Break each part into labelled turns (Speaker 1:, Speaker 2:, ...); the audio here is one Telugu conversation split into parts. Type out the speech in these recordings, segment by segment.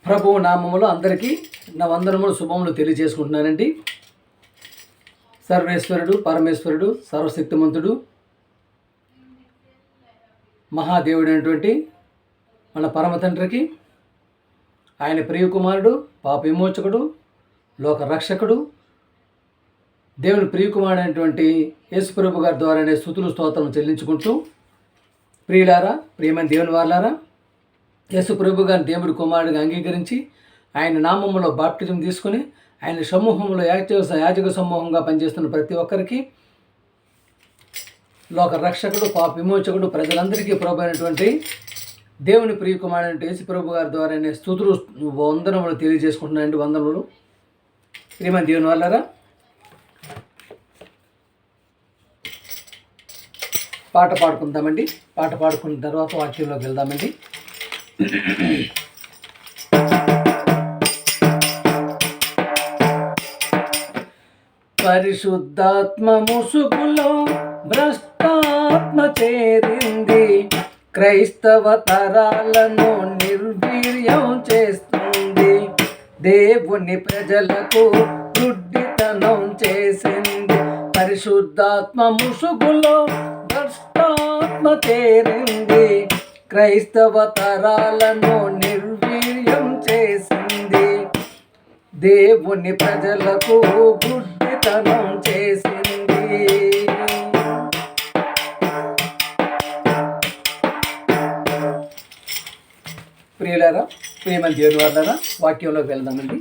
Speaker 1: ప్రభువు నామములో అందరికీ నా వందనములు శుభములు తెలియజేసుకుంటున్నానండి. సర్వేశ్వరుడు, పరమేశ్వరుడు, సర్వశక్తిమంతుడు, మహాదేవుడైనటువంటి మన పరమ తండ్రికి, ఆయన ప్రియకుమారుడు, పాప విమోచకుడు, లోక రక్షకుడు, దేవుని ప్రియకుమారుడైనటువంటి యేసుప్రభు గారి ద్వారానే స్తుతులు స్తోత్రం చెల్లించుకుంటూ, ప్రియులారా, ప్రియమైన దేవుని వారులారా, యేసుప్రభు గారిని దేవుడి కుమారుడిగా అంగీకరించి ఆయన నామములో బాప్టిజం తీసుకుని ఆయన సమూహంలో యాజక సమూహంగా పనిచేస్తున్న ప్రతి ఒక్కరికి, లోక రక్షకుడు, పాప విమోచకుడు, ప్రజలందరికీ ప్రభు అయినటువంటి దేవుని ప్రియకుమారుడైన యేసుప్రభు గారి ద్వారానే స్తుతులు వందనములు తెలియజేసుకుంటున్నానండి. వందనములు. ప్రియమైన దేవుని వాళ్ళారా, పాట పాడుకుందామండి. పాట పాడుకున్న తర్వాత వాక్యంలోకి వెళ్దామండి. పరిశుద్ధాత్మ ముసుగులో భ్రష్టాత్మ చేరింది, క్రైస్తవ తరాలను నిర్వీర్యం చేస్తుంది, దేవుని ప్రజలకు గుడ్డితనం చేసింది. పరిశుద్ధాత్మ ముసుగులో భ్రష్టాత్మ చేరింది, క్రైస్తవ తరాలను నిర్వీర్యం చేసింది, దేవుని ప్రజలకు గుడ్డితనం చేసింది. ప్రియులారా, ప్రియమైన దేవుని వారులారా, వాక్యంలోకి వెళ్దామండి.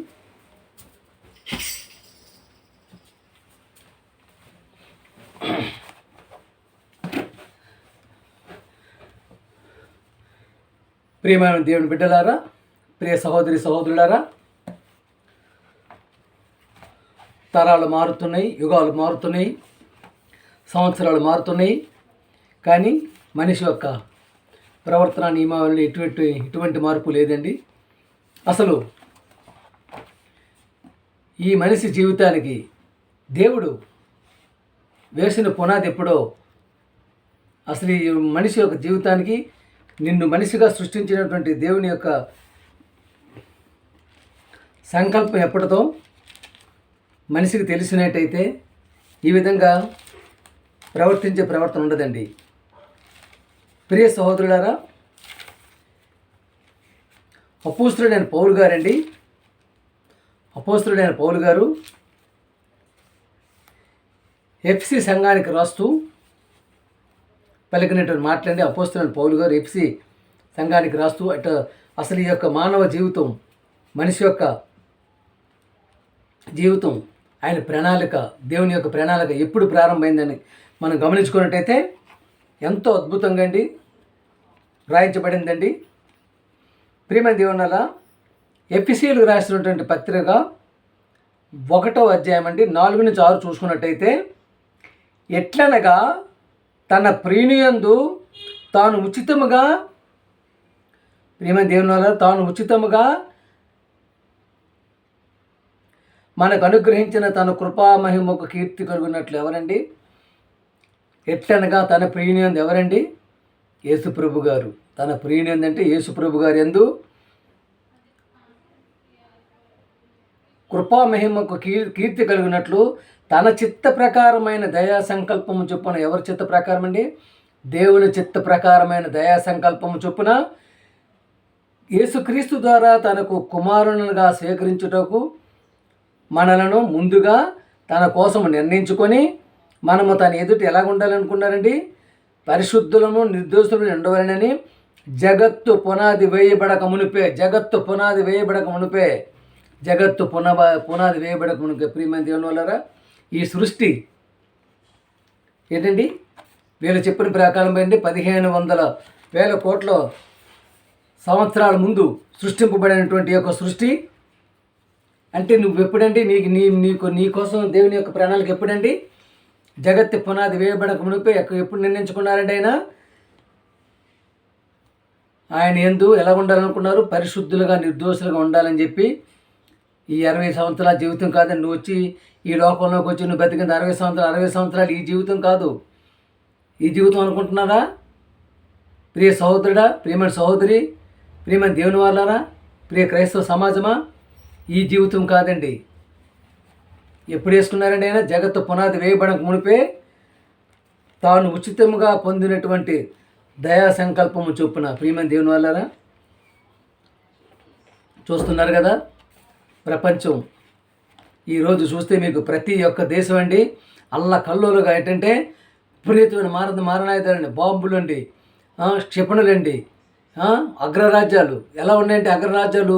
Speaker 1: ప్రియమైన దేవుని బిడ్డలారా, ప్రియ సహోదరి సహోదరులారా, తరాలు మారుతున్నాయి, యుగాలు మారుతున్నాయి, సంవత్సరాలు మారుతున్నాయి, కానీ మనిషి యొక్క ప్రవర్తన నియమావళి ఎటువంటి మార్పు లేదండి. అసలు ఈ మనిషి జీవితానికి దేవుడు వేసిన పునాది ఎప్పుడో, అసలు ఈ మనిషి యొక్క జీవితానికి నిన్ను మనిషిగా సృష్టించినటువంటి దేవుని యొక్క సంకల్పం ఎప్పటితో మనిషికి తెలిసినట్టయితే ఈ విధంగా ప్రవర్తించే ప్రవర్తన ఉండదండి. ప్రియ సహోదరులారా, అపోస్తలుడైన పౌలు గారండి, అపోస్తలుడైన పౌలు గారు ఎఫ్సి సంఘానికి రాస్తూ పలికినటువంటి మాట్లాడి అపోస్తలుడైన పౌలు గారు ఎఫ్సి సంఘానికి రాస్తూ అసలు ఈ యొక్క మానవ జీవితం, మనిషి యొక్క జీవితం, ఆయన ప్రణాళిక, దేవుని యొక్క ప్రణాళిక ఎప్పుడు ప్రారంభమైందని మనం గమనించుకున్నట్టయితే ఎంతో అద్భుతంగా అండి రాయించబడిందండి. ప్రియమైన దేవునాల ఎఫెసీయులకు రాసినటువంటి పత్రిక 1వ అధ్యాయం అండి 4 నుంచి 6 చూసుకున్నట్టయితే, ఎట్లనగా తన ప్రియునియందు తాను ఉచితముగా, ప్రియమైన దేవునాల తాను ఉచితముగా మనకు అనుగ్రహించిన తన కృపామహిమకు కీర్తి కలుగునట్లు ఎవరండి? ఎట్లనగా తన ప్రియునియందు ఎవరండి? యేసుప్రభు గారు. తన ప్రియునియందు అంటే యేసుప్రభు గారు యందు కృపామహిమకు కీర్తి కలిగినట్లు తన చిత్త ప్రకారమైన దయా సంకల్పము చొప్పున, ఎవరి చిత్త ప్రకారం అండి? దేవుని చిత్త ప్రకారమైన దయా సంకల్పము చొప్పున యేసుక్రీస్తు ద్వారా తనకు కుమారునిగా స్వీకరించుటకు మనలను ముందుగా తన కోసం నిర్ణయించుకొని, మనము తన ఎదుట ఎలాగ ఉండాలనుకున్నారండి? పరిశుద్ధులను నిర్దోషులను ఉండవాలని జగత్తు పునాది వేయబడక మునిపే, ప్రియమైన దేవుని వల్లరా, ఈ సృష్టి ఏంటండి? వీళ్ళు చెప్పిన ప్రకారం అండి 1500,000 కోట్ల సంవత్సరాల ముందు సృష్టింపబడినటువంటి యొక్క సృష్టి అంటే నువ్వు ఎప్పుడండి నీ కోసం దేవుని యొక్క ప్రణాళిక ఎప్పుడండి? జగత్తు పునాది వేయబడక మునిపే ఎప్పుడు నిర్ణయించుకున్నారండి? ఆయన యందు ఎలా ఉండాలనుకున్నారు? పరిశుద్ధులుగా నిర్దోషులుగా ఉండాలని చెప్పి. ఈ 60 సంవత్సరాల జీవితం కాదండి. నువ్వు వచ్చి ఈ లోకంలోకి వచ్చి నువ్వు బతికింది 60 సంవత్సరాలు ఈ జీవితం కాదు. ఈ జీవితం అనుకుంటున్నారా? ప్రియ సహోదరుడా, ప్రియమైన సహోదరి, ప్రియమైన దేవుని వాళ్ళారా, ప్రియ క్రైస్తవ సమాజమా, ఈ జీవితం కాదండి. ఎప్పుడు వేసుకున్నారండి ఆయన? జగత్తు పునాది వేయబడక మునిపే తాను ఉచితముగా పొందినటువంటి దయా సంకల్పము చొప్పున. ప్రియమైన దేవుని వల్లరా చూస్తున్నారు కదా, ప్రపంచం ఈరోజు చూస్తే మీకు ప్రతి ఒక్క దేశం అండి అల్ల కల్లోలుగా ఏంటంటే విపరీతమైన మారణాయుధాలండి, బాంబులండి, క్షిపణులండి, అగ్రరాజ్యాలు ఎలా ఉన్నాయంటే అగ్రరాజ్యాలు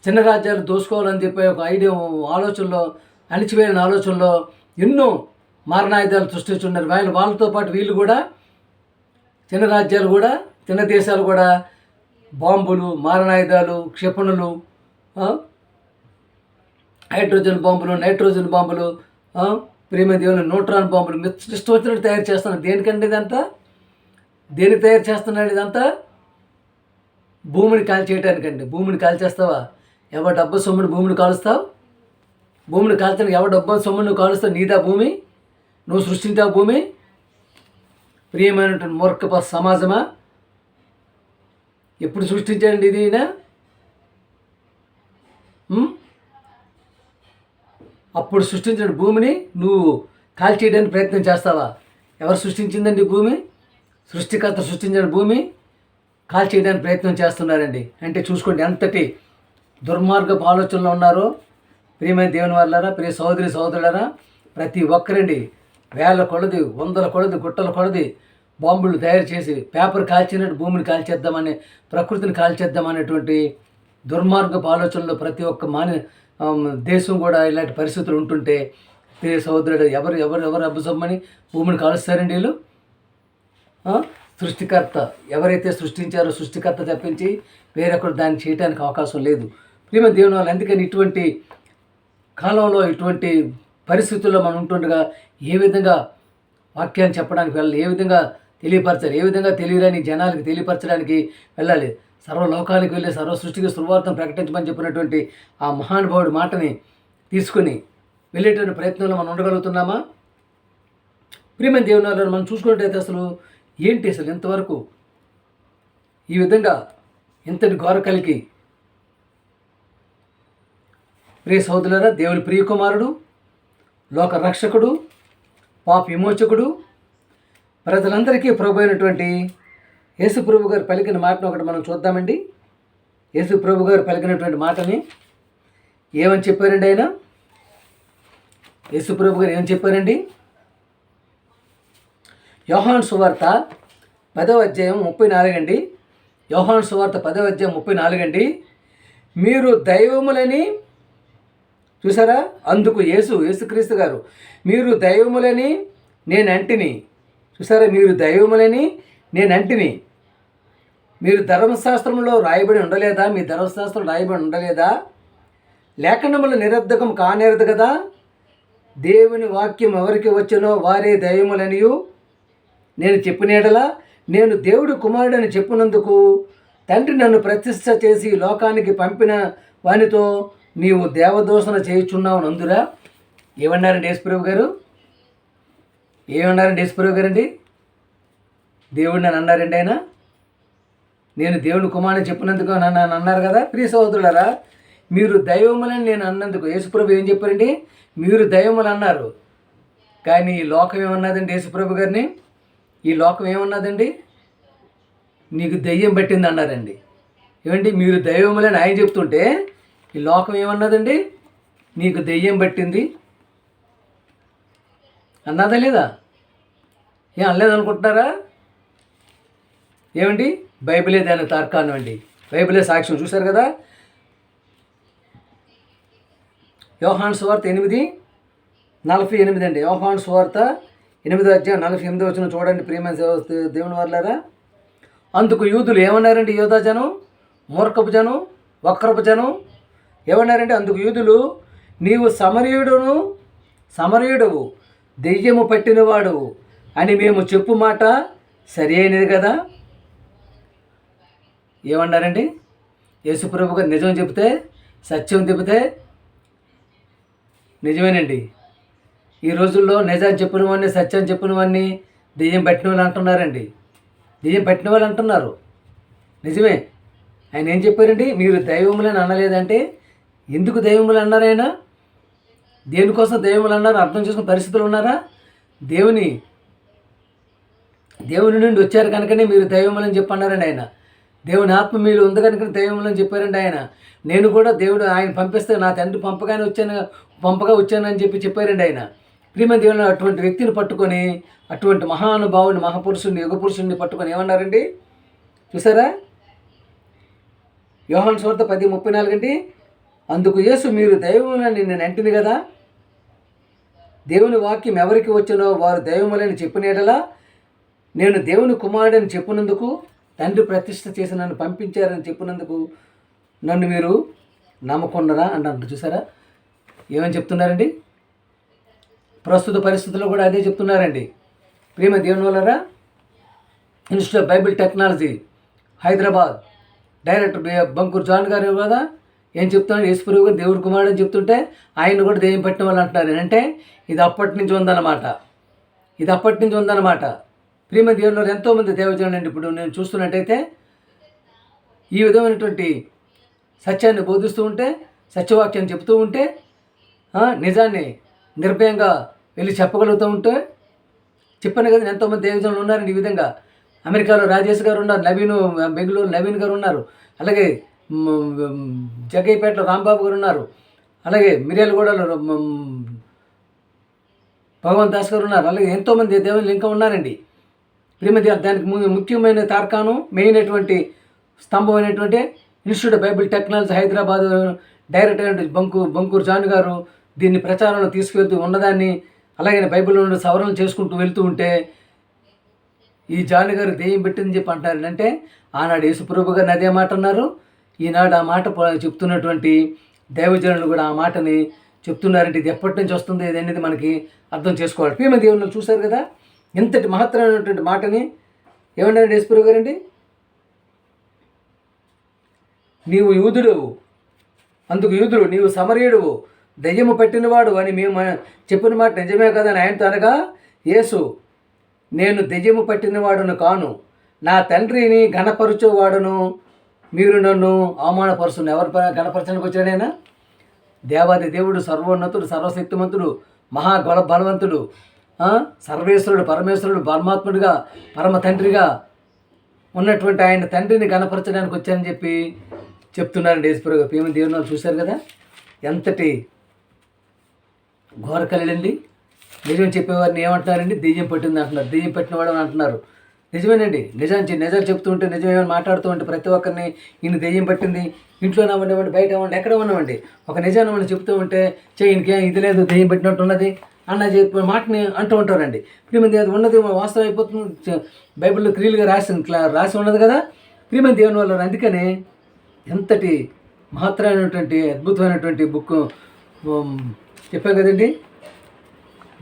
Speaker 1: చిన్న రాజ్యాలు దోసుకోవాలని చెప్పి ఒక ఐడియా ఆలోచనలో, అణిచివేయాలని ఆలోచనలో ఎన్నో మారణాయుధాలు సృష్టిస్తున్నారు. వాళ్ళతో పాటు వీళ్ళు కూడా చిన్న రాజ్యాలు కూడా, చిన్న దేశాలు కూడా బాంబులు, మారణాయుధాలు, క్షిపణులు, హైడ్రోజన్ బాంబులు, నైట్రోజన్ బాంబులు, ప్రేమ దేవుని న్యూట్రాన్ బాంబులు ఇష్టం వచ్చినట్టు తయారు చేస్తున్నారు. దేనికండి ఇదంతా? దేనికి తయారు చేస్తున్నాడు ఇదంతా? భూమిని కాల్చేయటానికండి. భూమిని కాల్చేస్తావా? ఎవరి డబ్బు సొమ్ముని భూమిని కాలుస్తావు? భూమిని కాల్చడానికి ఎవరి డబ్బు సొమ్ముని నువ్వు కాలుస్తావు? నీదా భూమి? నువ్వు సృష్టించావు భూమి? ప్రియమైనటువంటి మూర్ఖ సమాజమా, ఎప్పుడు సృష్టించాడండి ఇది? అప్పుడు సృష్టించిన భూమిని నువ్వు కాల్చేయడానికి ప్రయత్నం చేస్తావా? ఎవరు సృష్టించిందండి భూమి? సృష్టికర్త సృష్టించిన భూమి కాల్చేయడానికి ప్రయత్నం చేస్తున్నారండి. అంటే చూసుకోండి ఎంతటి దుర్మార్గపు ఆలోచనలో ఉన్నారో. ప్రియమైన దేవుని వాళ్ళారా, ప్రియ సహోదరి సహోదరులారా, ప్రతి ఒక్కరండి వేల కొలది, వందల కొలది, గుట్టల కొలది బాంబులు తయారు చేసి పేపర్ కాల్చినట్టు భూమిని కాల్చేద్దామని, ప్రకృతిని కాల్చేద్దామనేటువంటి దుర్మార్గపు ఆలోచనలో ప్రతి ఒక్క దేశం కూడా ఇలాంటి పరిస్థితులు ఉంటుంటే ప్రియ సహోదరుడు ఎవరు అబ్బసమ్మని భూమిని కాలుస్తారండి వీళ్ళు? సృష్టికర్త ఎవరైతే సృష్టించారో సృష్టికర్త తప్పించి వేరొకరు దాన్ని చేయడానికి అవకాశం లేదు. ప్రియమ దేవుని వాళ్ళు అందుకని ఇటువంటి కాలంలో, ఇటువంటి పరిస్థితుల్లో మనం ఉంటుండగా ఏ విధంగా వాక్యాన్ని చెప్పడానికి వెళ్ళాలి, ఏ విధంగా తెలియపరచాలి, ఏ విధంగా తెలియరాని జనాలకు తెలియపరచడానికి వెళ్ళాలి, సర్వలోకానికి వెళ్ళి సర్వ సృష్టికి శుభవార్తను ప్రకటించమని చెప్పినటువంటి ఆ మహానుభావుడి మాటని తీసుకుని వెళ్ళేటువంటి ప్రయత్నంలో మనం ఉండగలుగుతున్నామా? ప్రియమైన దేవుని వాళ్ళని మనం చూసుకున్నట్టయితే అసలు ఏంటి అసలు ఇంతవరకు ఈ విధంగా ఇంతటి ఘోర కలిగి ప్రియ సహోదరులారా, దేవుని ప్రియకుమారుడు, లోక రక్షకుడు, పాప విమోచకుడు, ప్రజలందరికీ ప్రభు అయినటువంటి యేసు ప్రభు గారు పలికిన మాటను ఒకటి మనం చూద్దామండి. యేసు ప్రభు గారు పలికినటువంటి మాటని ఏమని చెప్పారండి ఆయన? యేసు ప్రభు గారు ఏమని చెప్పారండి? యోహాను సువార్త 10వ అధ్యాయం 34 అండి. యోహాను సువార్త 10వ అధ్యాయం 34 అండి. మీరు దైవములని చూసారా? అందుకు యేసుక్రీస్తు గారు మీరు దైవములని నేను అంటిని. చూసారా? మీరు దైవములని నేను అంటిని. మీరు ధర్మశాస్త్రంలో రాయబడి ఉండలేదా? మీ ధర్మశాస్త్రం రాయబడి ఉండలేదా? లేఖనములు నిరర్ధకం కానేరదు కదా. దేవుని వాక్యం ఎవరికి వచ్చనో వారే దైవములనియు నేను చెప్పినేడలా నేను దేవుడు కుమారుడని చెప్పినందుకు తండ్రి నన్ను ప్రతిష్ఠ చేసి లోకానికి పంపిన వానితో నీవు దేవదూషణ చేయుచున్నావు నందురా. ఏమన్నారండి యేసుప్రభు గారు? ఏమన్నారండి యేసుప్రభు గారండి? దేవుడిని అని అన్నారండి ఆయన. నేను దేవుని కుమారుని చెప్పినందుకు నన్ను అన్నారు కదా. ప్రియ సహోదరులారా, మీరు దైవములని నేను అన్నందుకు యేసుప్రభు ఏం చెప్పారండి? మీరు దైవములు అన్నారు. కానీ ఈ లోకం ఏమన్నదండి యేసుప్రభు గారిని? ఈ లోకం ఏమన్నదండి? నీకు దెయ్యం పట్టింది అన్నారండి. ఏమండి? మీరు దైవములని ఆయన చెప్తుంటే ఈ లోకం ఏమన్నదండి? నీకు దెయ్యం పట్టింది అన్నదా లేదా? ఏం అనలేదు అనుకుంటున్నారా? ఏమండి? బైబిలే దానికి తార్కాణం అండి. బైబిలే సాక్ష్యం. చూశారు కదా. యోహాను సువార్త 8:48 అండి. యోహాను సువార్త 8వ అధ్యాయం 48వ వచనం చూడండి ప్రియమైన దేవుని వారలారా. అందుకు యూదులు ఏమన్నారండి? యోధా జనం, మూర్ఖపు జనం, వక్రపు జనం ఏమన్నారంటే, అందుకు యూదులు నీవు సమరయుడవు దెయ్యము పట్టినవాడు అని మేము చెప్పు మాట సరి అయినది కదా. ఏమన్నారండి? యేసుప్రభు గారు నిజం చెబితే, సత్యం చెబితే నిజమేనండి. ఈ రోజుల్లో నిజాన్ని చెప్పిన వాడిని, సత్యాన్ని చెప్పిన వాడిని దెయ్యం పట్టిన వాళ్ళు అంటున్నారండి. దెయ్యం పట్టిన వాళ్ళు అంటున్నారు. నిజమే. ఆయన ఏం చెప్పారండి? మీరు దైవములని అనలేదంటే ఎందుకు దైవములు అన్నారు ఆయన? దేనికోసం దైవములు అన్నారు? అర్థం చేసుకున్న పరిస్థితులు ఉన్నారా? దేవుని నుండి వచ్చారు కనుకనే మీరు దైవములని చెప్పన్నారండి ఆయన. దేవుని ఆత్మ మీలో ఉంది కనుక దైవములని చెప్పారండి ఆయన. నేను కూడా దేవుడు ఆయన పంపిస్తే నా తండ్రి పంపగా వచ్చానని చెప్పారండి ఆయన. ప్రియమైన దేవుని అటువంటి వ్యక్తిని పట్టుకొని, అటువంటి మహానుభావుని, మహాపురుషుని, యుగపురుషుని పట్టుకొని ఏమన్నారండి? చూసారా? యోహాను సువార్త 10:34 అండి. అందుకు యేసు, మీరు దైవములని నేను అంటిని కదా, దేవుని వాక్యం ఎవరికి వచ్చినో వారు దైవములని చెప్పిన యెడల నేను దేవుని కుమారుడని చెప్పినందుకు, తండ్రి ప్రతిష్ఠ చేసి నన్ను పంపించారని చెప్పినందుకు నన్ను మీరు నమ్మకున్నారా అంటారు. చూసారా ఏమని చెప్తున్నారండి? ప్రస్తుత పరిస్థితుల్లో కూడా అదే చెప్తున్నారండి. ప్రేమ దేవుని వల్లరా institute of Bible technology Hyderabad director Bankuru John garu కదా ఏం చెప్తున్నాడు? యేసుప్రభువు గారు దేవుడి కుమారుడు అని చెప్తుంటే ఆయన కూడా దెయ్యం పట్టిన వాళ్ళు అంటున్నారు. అంటే ఇది అప్పటి నుంచి ఉందన్నమాట. ప్రేమ దేవునిలో ఎంతోమంది దేవజనులు అండి. ఇప్పుడు నేను చూస్తున్నట్టయితే ఈ విధమైనటువంటి సత్యాన్ని బోధిస్తూ ఉంటే, సత్యవాక్యాన్ని చెప్తూ ఉంటే, నిజాన్ని నిర్భయంగా వెళ్ళి చెప్పగలుగుతూ ఉంటే, చెప్పాను కదా ఎంతోమంది దేవజనులు ఉన్నారండి. ఈ విధంగా అమెరికాలో రాజేష్ గారు ఉన్నారు, బెంగళూరు నవీన్ గారు ఉన్నారు, అలాగే జగ్గయ్యపేటలో రాంబాబు గారు ఉన్నారు, అలాగే మిర్యాలగూడలో భగవంత్ దాస్ గారు ఉన్నారు, అలాగే ఎంతోమంది దేవుళ్ళు ఇంకా ఉన్నారండి. ప్రేమది దానికి ముఖ్యమైన తార్కాణం, మెయిన్ అయినటువంటి స్తంభం అయినటువంటి institute of Bible technology Hyderabad director Bankuru John garu దీన్ని ప్రచారంలో తీసుకువెళ్తూ ఉన్నదాన్ని, అలాగే బైబిల్లో నుండి సవరణలు చేసుకుంటూ వెళ్తూ ఉంటే ఈ జాన్ గారు దెయ్యం పెట్టిందని చెప్పి అంటారు. అంటే ఆనాడు యేసుప్రభు గారిని అదే మాట అన్నారు, ఈనాడు ఆ మాట చెప్తున్నటువంటి దైవజనులు కూడా ఆ మాటని చెప్తున్నారంటే ఇది ఎప్పటి నుంచి వస్తుంది ఇది అనేది మనకి అర్థం చేసుకోవాలి. ప్రేమ దేవుళ్ళు చూశారు కదా ఎంతటి మహత్తరమైనటువంటి మాటని. ఏమన్నారండి యేసుప్రభు గారండి? నీవు యూదుడు, అందుకు యూదుడు, నీవు సమరయుడువు, దెయ్యము పట్టినవాడు అని మేము చెప్పిన మాట నిజమే కదా అని ఆయనతో అనగా, యేసు, నేను దెయ్యము పట్టినవాడును కాను, నా తండ్రిని ఘనపరచువాడును, మీరు నన్ను అవమానపరుచును. ఎవరు ఘనపరచడానికి వచ్చాడైనా? దేవాది దేవుడు, సర్వోన్నతుడు, సర్వశక్తిమంతుడు, బలవంతుడు, సర్వేశ్వరుడు, పరమేశ్వరుడు, పరమాత్ముడిగా, పరమ తండ్రిగా ఉన్నటువంటి ఆయన తండ్రిని ఘనపరచడానికి వచ్చానని చెప్పి చెప్తున్నారండి యేసుప్రభు. ప్రేమ దేవుని వాళ్ళు చూశారు కదా ఎంతటి ఘోర కలిడండి. నిజం చెప్పేవారిని ఏమంటున్నారండి? దెయ్యం పట్టింది అంటున్నారు, దెయ్యం పట్టినవాడు అని అంటున్నారు. నిజమేనండి, నిజాలు చెప్తూ ఉంటే, నిజమేమని మాట్లాడుతూ ఉంటే ప్రతి ఒక్కరిని ఈయన దెయ్యం పట్టింది, ఇంట్లో ఉండేవాడి, బయట ఉండి, ఎక్కడ ఉన్నామండి, ఒక నిజాన్ని మనం చెప్తూ ఉంటే ఈయనకేం ఇది లేదు, దెయ్యం పెట్టినట్టు ఉన్నది అన్న చెప్పి మాటని అంటూ ఉంటారండి. ప్రియమైన అది ఉన్నది వాస్తవం అయిపోతుంది. బైబిల్లో క్రియలుగా రాసి ఉన్నది కదా ప్రియమైన దేవుని వల్ల. అందుకనే ఎంతటి మహత్తరమైనటువంటి అద్భుతమైనటువంటి బుక్ చెప్పాం కదండి.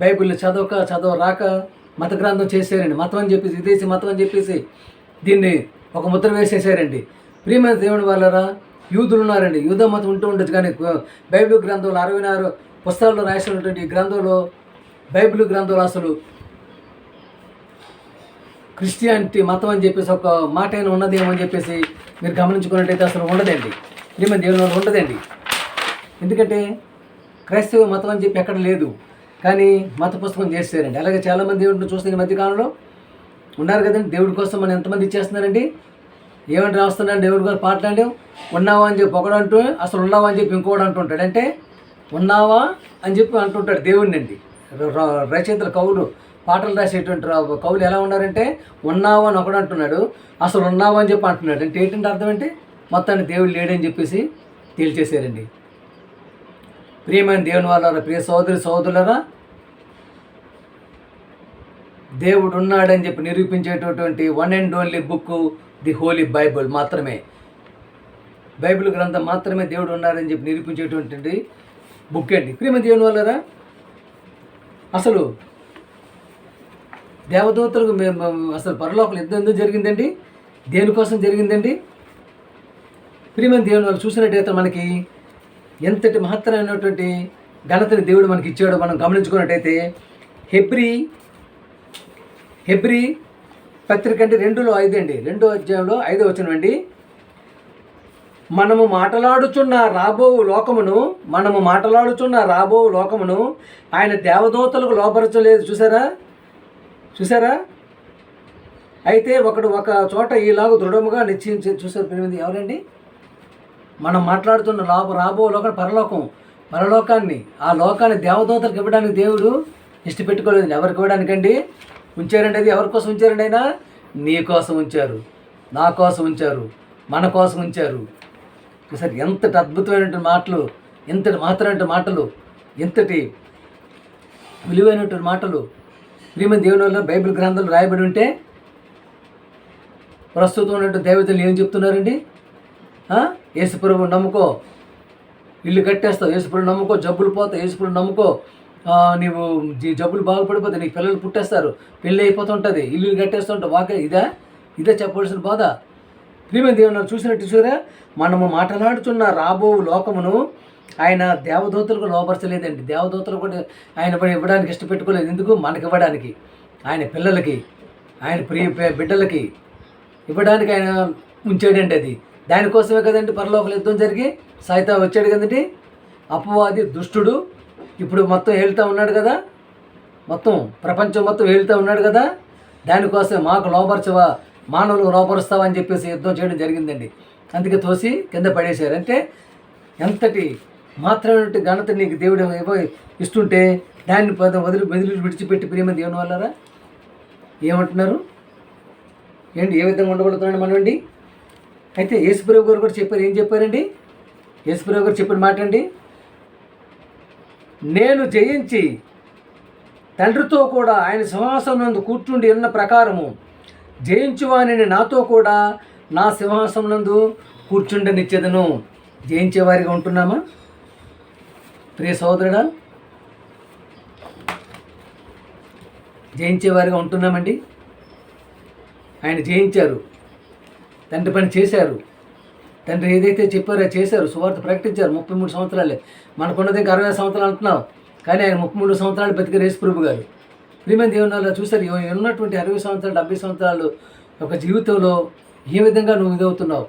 Speaker 1: బైబిల్ చదవరాక మత గ్రంథం చేశారండి. మతం అని చెప్పేసి, విదేశీ మతం అని చెప్పేసి దీన్ని ఒక ముద్ర వేసేసారండి. ప్రియమైన దేవుని వాళ్ళరా యూదులు ఉన్నారండి. యూద మతం ఉంటూ ఉండొచ్చు, కానీ బైబిల్ గ్రంథంలో 66 పుస్తకాల్లో రాసినటువంటి గ్రంథంలో, బైబిల్ గ్రంథంలో అసలు క్రిస్టియానిటీ మతం అని చెప్పేసి ఒక మాట అయినా ఉన్నదేమో అని చెప్పేసి మీరు గమనించుకున్నట్టయితే అసలు ఉండదండి. ప్రియమైన దేవుని వాళ్ళు ఉండదండి. ఎందుకంటే క్రైస్తవ మతం అని చెప్పి ఎక్కడ లేదు, కానీ మత పుస్తకం చేస్తారండి. అలాగే చాలామంది దేవుడిని చూస్తే ఈ మధ్యకాలంలో ఉన్నారు కదండి. దేవుడి కోసం మనం ఎంతమంది ఇచ్చేస్తున్నారండి. ఏమంటే రాస్తున్నాడు దేవుడి గారు పాటలాడి, ఉన్నావా అని చెప్పి ఒకడు అంటూ, అసలు ఉన్నావా అని చెప్పి ఇంకోటి అంటుంటాడు. అంటే ఉన్నావా అని చెప్పి అంటుంటాడు దేవుడిని అండి. రచయితలు, కవులు, పాటలు రాసేటువంటి కవులు ఎలా ఉన్నారంటే ఉన్నావా అని ఒకడు అంటున్నాడు, అసలు ఉన్నావా అని చెప్పి అంటున్నాడు. అంటే ఏంటంటే అర్థం ఏంటి? మొత్తాన్ని దేవుడు లేడని చెప్పేసి తేల్చేశారండి. ప్రియమైన దేవుని వాళ్ళ, ప్రియ సోదరులరా, దేవుడు ఉన్నాడని చెప్పి నిరూపించేటటువంటి one and only book the holy Bible మాత్రమే. బైబిల్ గ్రంథం మాత్రమే దేవుడు ఉన్నాడని చెప్పి నిరూపించేటువంటి బుక్ అండి. ప్రియమైన దేవుని వాళ్ళరా, అసలు దేవదూతలకు అసలు పరలోకలు యుద్ధం ఎందుకు జరిగిందండి? దేనికోసం జరిగిందండి? ప్రియమైన దేవుని వాళ్ళు చూసినట్టయితే మనకి ఎంతటి మహత్తరమైనటువంటి ఘనతని దేవుడు మనకి ఇచ్చాడో మనం గమనించుకున్నట్టయితే, హెబ్రీ పత్రిక అంటే 2:5 అండి, 2వ అధ్యాయంలో 5వ వచనం అండి. మనము మాట్లాడుచున్న రాబో లోకమును ఆయన దేవదూతలకు లోపరచలేదు. చూసారా అయితే ఒకడు ఒక చోట ఈలాగు దృఢముగా నిశ్చయించి చూసారు. ఎవరండి? మనం మాట్లాడుతున్న రాబో లోకం పరలోకాన్ని, ఆ లోకాన్ని దేవదూతలకు ఇవ్వడానికి దేవుడు ఇష్టపెట్టుకోలేదు. ఎవరికి ఇవ్వడానికండి ఉంచారండి? అది ఎవరి కోసం ఉంచారండి? అయినా నీ కోసం ఉంచారు, నా కోసం ఉంచారు, మన కోసం ఉంచారు. చూసారు ఎంతటి అద్భుతమైనటువంటి మాటలు, ఎంతటి మాత్రమైన మాటలు, ఎంతటి విలువైనటువంటి మాటలు ప్రియమైన దేవుని వల్ల బైబిల్ గ్రంథాలు రాయబడి ఉంటే ప్రస్తుతం ఉన్నటువంటి దేవతలు ఏం చెప్తున్నారండి? యేసుప్రభు నమ్ముకో, ఇల్లు కట్టేస్తావు, యేసుప్రభు నమ్ముకో, జబ్బులు పోతావు, యేసుప్రభు నమ్ముకో, నీవు జబ్బులు బాగుపడిపోతాయి, నీకు పిల్లలు పుట్టేస్తారు, పెళ్ళి అయిపోతుంటుంది, ఇల్లు కట్టేస్తుంటావు. ఇదే చెప్పవలసిన బాధ. ప్రియమైన దేవుని చూసినట్టు చూసారా, మనము మాట్లాడుతున్న రాబో లోకమును ఆయన దేవదూతలకు లోపరచలేదండి. దేవదూతలు కూడా ఆయన ఇవ్వడానికి ఇష్టపెట్టుకోలేదు. ఎందుకు? మనకి ఇవ్వడానికి, ఆయన పిల్లలకి, ఆయన ప్రియ బిడ్డలకి ఇవ్వడానికి ఆయన ఉంచాడండి. అది దానికోసమే కదండి పరలోకల యుద్ధం జరిగి సైతా వచ్చాడు కదండి. అపవాది దుష్టుడు ఇప్పుడు మొత్తం వెళ్తూ ఉన్నాడు కదా, మొత్తం ప్రపంచం మొత్తం వెళ్తూ ఉన్నాడు కదా. దానికోసమే మాకు లోపరచవా, మానవులకు లోపరుస్తావా అని చెప్పేసి యుద్ధం చేయడం జరిగిందండి. అందుకే తోసి కింద పడేశారు. అంటే ఎంతటి మాత్రమే ఘనత నీకు దేవుడు ఇస్తుంటే దాన్ని వదిలి విడిచిపెట్టి ప్రియమైన దేవుని వల్లరా ఏమంటున్నారు ఏంటి? ఏ విధంగా ఉండగలుగుతున్నాడు మనమండి? అయితే యేసుప్రభు గారు కూడా చెప్పారు. ఏం చెప్పారండి? యేసుప్రభు గారు చెప్పిన మాట అండి, నేను జయించి తండ్రితో కూడా ఆయన సింహాసనం నందు కూర్చుండి ఉన్న ప్రకారము జయించువానిని నాతో కూడా నా సింహాసనం నందు కూర్చుండనిచ్చేదను. జయించేవారిగా ఉంటున్నామా ప్రియ సోదరుడా? జయించేవారిగా ఉంటున్నామండి? ఆయన జయించారు, తండ్రి పని చేశారు, తండ్రి ఏదైతే చెప్పారో చేశారు, సువార్త ప్రకటించారు. 33 సంవత్సరాలే, మనకున్నది ఇంకా 60 సంవత్సరాలు అంటున్నావు, కానీ ఆయన 33 సంవత్సరాలు బతికారు యేసుప్రభు గారు. ప్రియమైన దేవుని వల్ల చూశారు. ఉన్నటువంటి 60 సంవత్సరాలు 70 సంవత్సరాలు ఒక జీవితంలో ఏ విధంగా నువ్వు ఇదవుతున్నావు?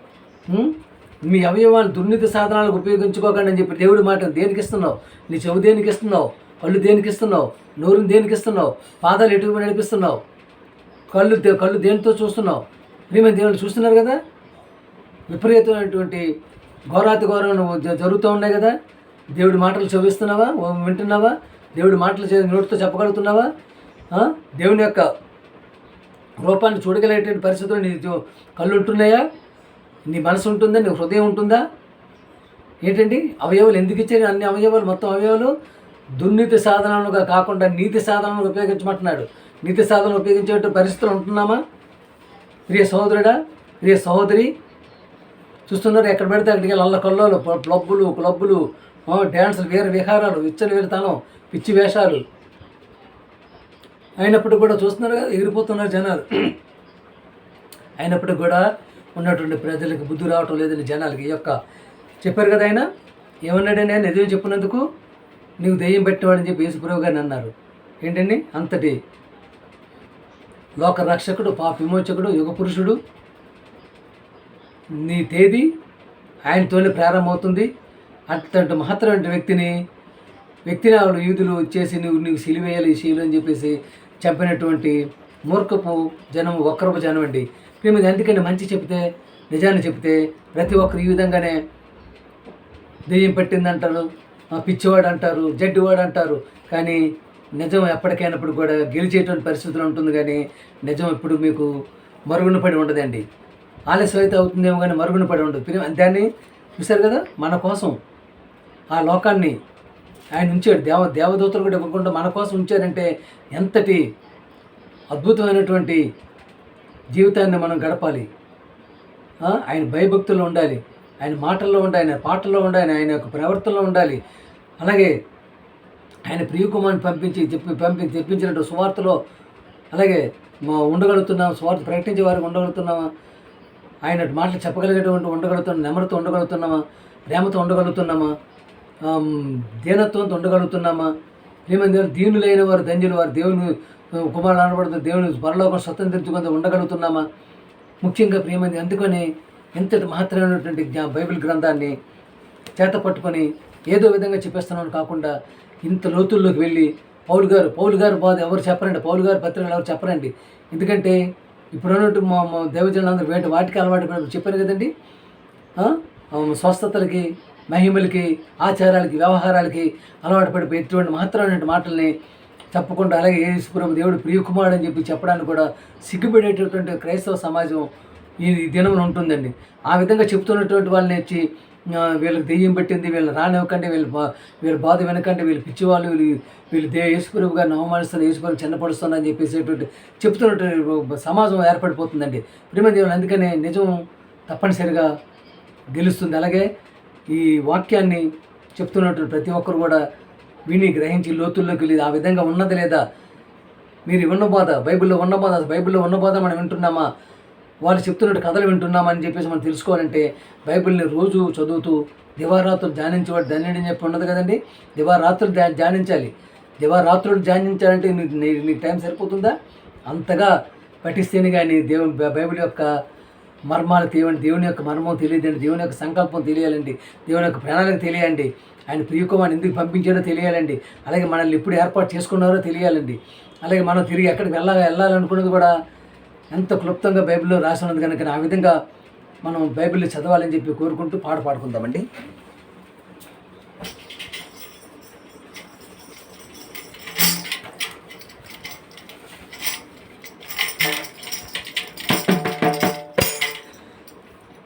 Speaker 1: మీ అవయవాన్ని దుర్నీతి సాధనాలకు ఉపయోగించుకోకండి అని చెప్పి దేవుడి మాట దేనికి ఇస్తున్నావు? నీ చెవు దేనికి ఇస్తున్నావు? కళ్ళు దేనికి ఇస్తున్నావు? నోరుని దేనికి ఇస్తున్నావు? పాదాలు ఎటుకు నడిపిస్తున్నావు? కళ్ళు దేనితో చూస్తున్నావు? ప్రియమైన దేవుని చూస్తున్నారు కదా, విపరీతమైనటువంటి ఘోరాతి ఘోరం జరుగుతూ ఉన్నాయి కదా. దేవుడి మాటలు చదివిస్తున్నావా? వింటున్నావా? దేవుడి మాటలు నోటితో చెప్పగలుగుతున్నావా? దేవుని యొక్క రూపాన్ని చూడగలిగేటువంటి పరిస్థితుల్లో నీ కళ్ళు ఉంటున్నాయా? నీ మనసు ఉంటుందా? నీ హృదయం ఉంటుందా? ఏంటండి అవయవాలు ఎందుకు ఇచ్చారు? అన్ని అవయవాలు, మొత్తం అవయవాలు దుర్నీతి సాధనాలుగా కాకుండా నీతి సాధనాలను ఉపయోగించమంటున్నాడు. నీతి సాధనలు ఉపయోగించే పరిస్థితులు ఉంటున్నామా ప్రియ సహోదరుడా, ప్రియ సహోదరి? చూస్తున్నారు, ఎక్కడ పెడితే అక్కడికి అల్ల కల్లోలు, క్లబ్బులు, డ్యాన్సులు, విహారాలు, విచ్చలవిడితనం, పిచ్చి వేషాలు అయినప్పుడు కూడా చూస్తున్నారు కదా, ఎగిరిపోతున్నారు జనాలు. అయినప్పుడు కూడా ఉన్నటువంటి ప్రజలకు బుద్ధి రావటం లేదని జనాలకి ఈ యొక్క చెప్పారు కదా. ఆయన ఏమన్నాడండి? ఆయన నిజం చెప్పినందుకు నీవు దెయ్యం పెట్టేవాడని చెప్పి యేసుప్రభు గారిని అన్నారు. ఏంటండి? అంతటి లోక రక్షకుడు, పాప విమోచకుడు, యుగ పురుషుడు, నీ తేదీ ఆయనతోనే ప్రారంభమవుతుంది. అంతటి మహత్తరమైన వ్యక్తిని ఆవిడ యూదులు చేసి నీవు సిలివేయాలి శీలు అని చెప్పేసి చెప్పినటువంటి మూర్ఖపు జనం, వక్రపు జనం అండి. మేము ఎందుకంటే మంచి చెప్తే, నిజాన్ని చెప్తే ప్రతి ఒక్కరు ఈ విధంగానే దెయ్యం పెట్టిందంటారు, పిచ్చివాడు అంటారు, జడ్డివాడు అంటారు. కానీ నిజం ఎప్పటికైనప్పుడు కూడా గెలిచేటువంటి పరిస్థితులు ఉంటుంది. కానీ నిజం ఇప్పుడు మీకు మరుగున పడి ఉండదండి. ఆలస్యం అయితే అవుతుందేమో కానీ మరుగున పడి ఉండదు. దాన్ని చూశారు కదా, మన కోసం ఆ లోకాన్ని ఆయన ఉంచాడు. దేవదూతలు కూడా ఇవ్వకుండా మన కోసం ఉంచారంటే ఎంతటి అద్భుతమైనటువంటి జీవితాన్ని మనం గడపాలి. ఆయన భయభక్తుల్లో ఉండాలి, ఆయన మాటల్లో ఉండాలి, ఆయన పాటల్లో ఉండాలి, ఆయన యొక్క ప్రవర్తనలో ఉండాలి. అలాగే ఆయన ప్రియకుమార్ని తెప్పించినట్టు సువార్తలో అలాగే ఉండగలుగుతున్నాం, సువార్త ప్రకటించే వారికి ఉండగలుగుతున్నామా? ఆయన మాటలు చెప్పగలిగేటువంటి ఉండగలుగుతున్నాం, నెమ్మదితో ఉండగలుగుతున్నామా? ప్రేమతో ఉండగలుగుతున్నామా? దీనత్వంతో ఉండగలుగుతున్నామా? ప్రేమ దీనులైన వారు ధన్యులు, వారు దేవుని కుమారులు అనబడుతూ దేవుని పరలోకం స్వతంత్రించుకొని ఉండగలుగుతున్నామా? ముఖ్యంగా ప్రియమైంది అందుకని ఇంతటి మహత్తరమైనటువంటి బైబిల్ గ్రంథాన్ని చేత పట్టుకొని ఏదో విధంగా చెప్పేస్తున్నాను కాకుండా ఇంత లోతుల్లోకి వెళ్ళి పౌలు గారు బాధ ఎవరు చెప్పరండి, పౌలు గారు పత్రికలు ఎవరు చెప్పరండి. ఎందుకంటే ఇప్పుడు ఉన్నట్టు మా దైవజనులందరూ వాటికి అలవాటు చెప్పాను కదండి. స్వస్థతలకి, మహిమలకి, ఆచారాలకి, వ్యవహారాలకి అలవాటు పడిపోయి ఎటువంటి మహత్తరమైన మాటల్ని చెప్పకుండా, అలాగే యేసుప్రభు దేవుడు ప్రియకుమారుడు అని చెప్పి చెప్పడానికి కూడా సిగ్గుపడేటటువంటి క్రైస్తవ సమాజం ఈ దినమున ఉంటుందండి. ఆ విధంగా చెప్తున్నటువంటి వాళ్ళని వచ్చి వీళ్ళకి దెయ్యం పెట్టింది, వీళ్ళని రానివ్వకండి, వీళ్ళ బాధ వెనకండి, వీళ్ళు పిచ్చివాళ్ళు, వీళ్ళు యేసుప్రభు గారిని అవమానిస్తున్నారు, యేసుప్రభు చిన్నపడుస్తున్నారు అని చెప్పేసేటువంటి చెప్తున్నటువంటి సమాజం ఏర్పడిపోతుందండి. ప్రేమ దేవుడు అందుకనే నిజం తప్పనిసరిగా గెలుస్తుంది. అలాగే ఈ వాక్యాన్ని చెప్తున్నటువంటి ప్రతి ఒక్కరు కూడా విని గ్రహించి లోతుల్లోకి వెళ్ళి ఆ విధంగా ఉన్నది లేదా, మీరు ఉన్న బాధ బైబిల్లో ఉన్న బాధ మనం వింటున్నామా, వాళ్ళు చెప్తున్నట్టు కథలు వింటున్నామని చెప్పేసి మనం తెలుసుకోవాలంటే బైబిల్ని రోజు చదువుతూ దివారాత్రులు ధ్యానించేవాడు ధన్యుడని చెప్పి ఉన్నది కదండి. దివారాత్రులు ధ్యానించాలి. దివారాత్రులు ధ్యానించాలంటే నీకు టైం సరిపోతుందా? అంతగా పఠిస్తేనే కానీ బైబిల్ యొక్క మర్మాలు తెలియండి, దేవుని యొక్క మర్మం తెలియదండి, దేవుని యొక్క సంకల్పం తెలియాలండి, దేవుని యొక్క ప్రణాళిక తెలియండి, ఆయన ప్రియకుమారుని ఎందుకు పంపించాడో తెలియాలండి, అలాగే మనల్ని ఎప్పుడు ఏర్పాటు చేసుకున్నారో తెలియాలండి, అలాగే మనం తిరిగి ఎక్కడికి వెళ్ళాలనుకున్నది కూడా ఎంత క్లుప్తంగా బైబిల్లో రాసి ఉన్నది కనుక ఆ విధంగా మనం బైబిల్ చదవాలని చెప్పి కోరుకుంటూ పాట పాడుకుందామండి.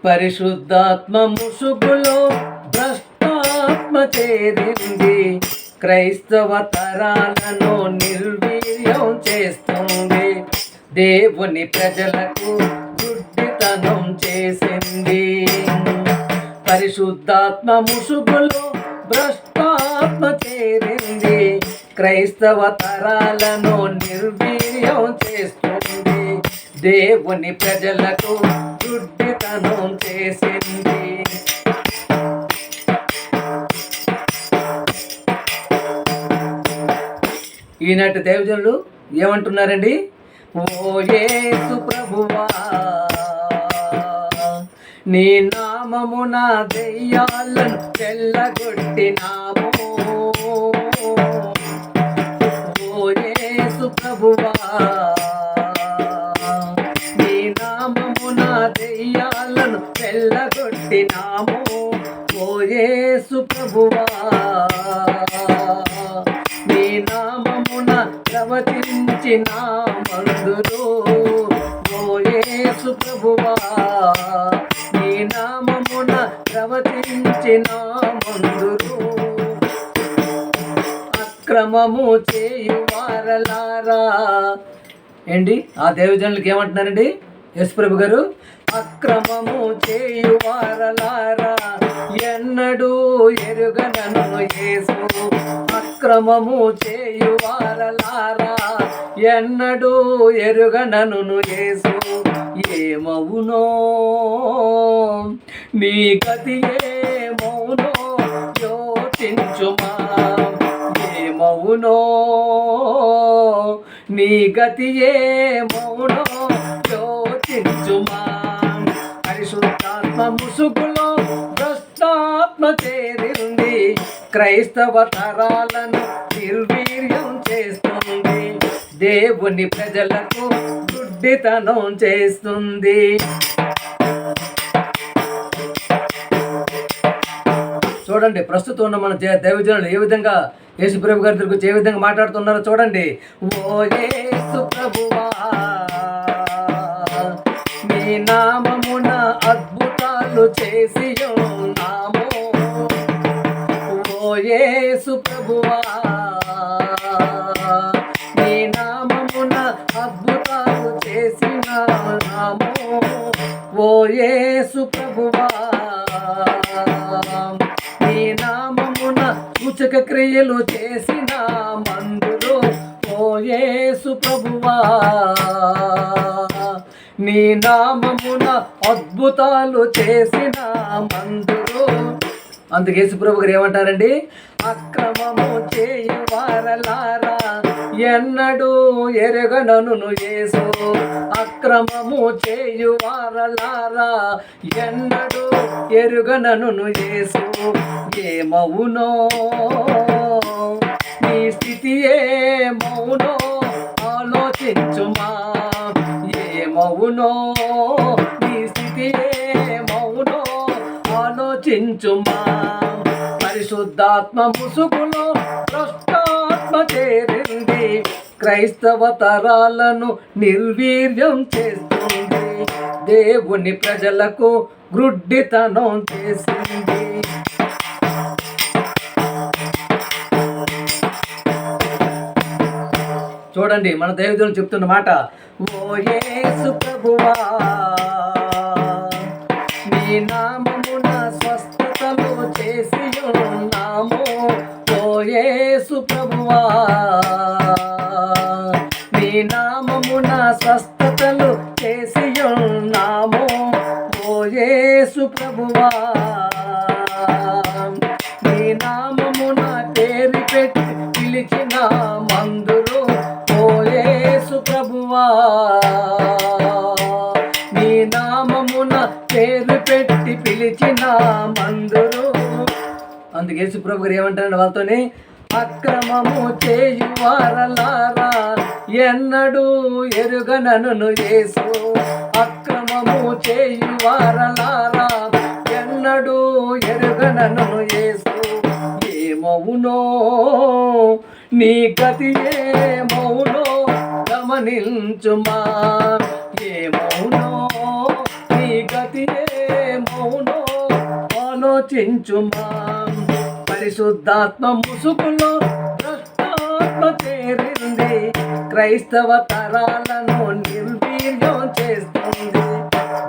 Speaker 1: పరిశుద్ధాత్మ ముసుగులో భ్రష్టాత్మ చేరింది, క్రైస్తవ తరాలను నిర్వీర్యం చేస్తుంది, దేవుని ప్రజలకు గుడ్డితనం చేసింది. పరిశుద్ధాత్మ ముసుగులో భ్రష్టాత్మ చేరింది, క్రైస్తవ తరాలను నిర్వీర్యం చేస్తుంది, దేవుని ప్రజలకు గుడ్డితనం చేసింది. ఈనాటి దైవజనులు ఏమంటున్నారండి? ఓ యేసు ప్రభువా, నీ నామమున దెయ్యాలను వెళ్ళగొట్టినాము. ఓ యేసు ప్రభువా, నీ నామమున దెయ్యాలను వెళ్ళగొట్టినాము. ఓ యేసు ప్రభువా, నీ నామమున ప్రవచించిన మందులు. ఓ యేసు ప్రభువా, నీ నామమున ప్రవచించిన మందులు. అక్రమము చేయువారలారా, ఏంటి ఆ దైవజనులకి ఏమంటున్నారండి యేసుప్రభు గారు? అక్రమము చేయువారలారా, ఎన్నడూ ఎరుగనను యేసు. అక్రమము చేయువారలారా, ఎన్నడూ ఎరుగనను యేసు. ఏమవునో నీ గతి ఏమవునో యోచించుమా. ఏమవునో నీ గతి ఏమవునో యోచించుమా. పరిశుద్ధాత్మ ముసుగులో భ్రష్టాత్మ చేరింది, క్రైస్తవ తరాలను నిర్వీర్యం చేస్తుంది, దేవుని ప్రజలకు గుడ్డితనం చేస్తుంది. చూడండి ప్రస్తుతం ఉన్న మన దైవజనులు ఏ విధంగా యేసుప్రభు గారి దగ్గరికి వచ్చి ఏ విధంగా మాట్లాడుతున్నారో చూడండి. ఓ యేసు ప్రభువా, నీ నామమున అద్భుతాలు చేసి ఉన్నాము. ఓ యేసు ప్రభువా, నీ నామమున అద్భుతాలు చేసినాము. ఓ యేసు ప్రభువా, నీ నామమున సూచక క్రియలు చేసిన మందులు. ఓ యేసు ప్రభువా, నీ నామమున అద్భుతాలు చేసిన మందులు. అందుకే యేసుప్రభు గారు ఏమంటారండి? అక్రమము చేయువారలారా, ఎన్నడూ ఎరగనను యేసు అక్రమము చేయువారలారా, ఎన్నడూ ఎరుగనను యేసు ఏమవునో నీ స్థితి ఏమవునో ఆలోచించుమా, ఏమవునో నీ స్థితి ఏమవునో ఆలోచించుమా. పరిశుద్ధాత్మ ముసుగులో భ్రష్టాత్మ చేరింది, క్రైస్తవ తరాలను నిర్వీర్యం చేస్తుంది, దేవుని ప్రజలకు గ్రుడ్డితనం చేసింది. చూడండి మన దైవజనులు చెప్తున్న మాట, ఓ యేసు ప్రభువా నీ నామమున స్వస్థతలు చేసి ఉన్నాము, ఓ యేసు ప్రభువా నీ నామమున స్వస్థతలు చేసి ఉన్నాము, ఓ యేసు ప్రభువా నీ నామమున పేరు పెట్టి పిలిచిన మందురు, ఓ యేసు ప్రభువా నీ నామమున పేరు పెట్టి పిలిచిన మందురు. అందుకే యేసు ప్రభు గారు ఏమంటారంటే వాళ్ళతోనే, అక్రమము చేయువారలారా ఎన్నడూ ఎరుగనను యేసు, అక్రమము చేయువారలారా ఎన్నడూ ఎరుగనను యేసు ఏమవునో నీ గతి ఏమవునో గమనించుమా, ఏమవునో నీ గతి ఏమవునో ఆలోచించుమా. పరిశుద్ధాత్మ ముసుగులో భ్రష్టాత్మ చేరింది, క్రైస్తవ తరాలను నిర్వీర్యం చేస్తుంది,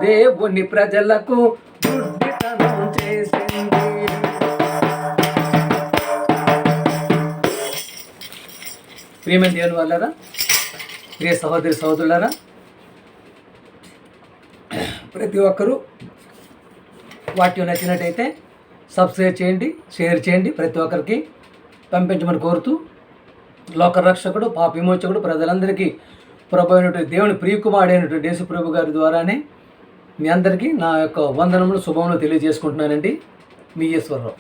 Speaker 1: దేవుని ప్రజలకు గుడ్డితనం చేసింది. ప్రియమైన దేవుని వాళ్ళారా, ప్రియ సహోదరి సహోదరులారా, ప్రతి ఒక్కరూ వాటి నచ్చినట్టయితే సబ్స్క్రైబ్ చేయండి, షేర్ చేయండి, ప్రతి ఒక్కరికి పంపించమని కోరుతూ, లోకరక్షకుడు పాప విమోచకుడు ప్రజలందరికీ ప్రభు అయినటువంటి దేవుని ప్రియకుమారుడైనటువంటి యేసు ప్రభు గారి ద్వారానే మీ అందరికీ నా యొక్క వందనములు శుభములు తెలియజేసుకుంటున్నానండి. మీ ఈశ్వరరావు.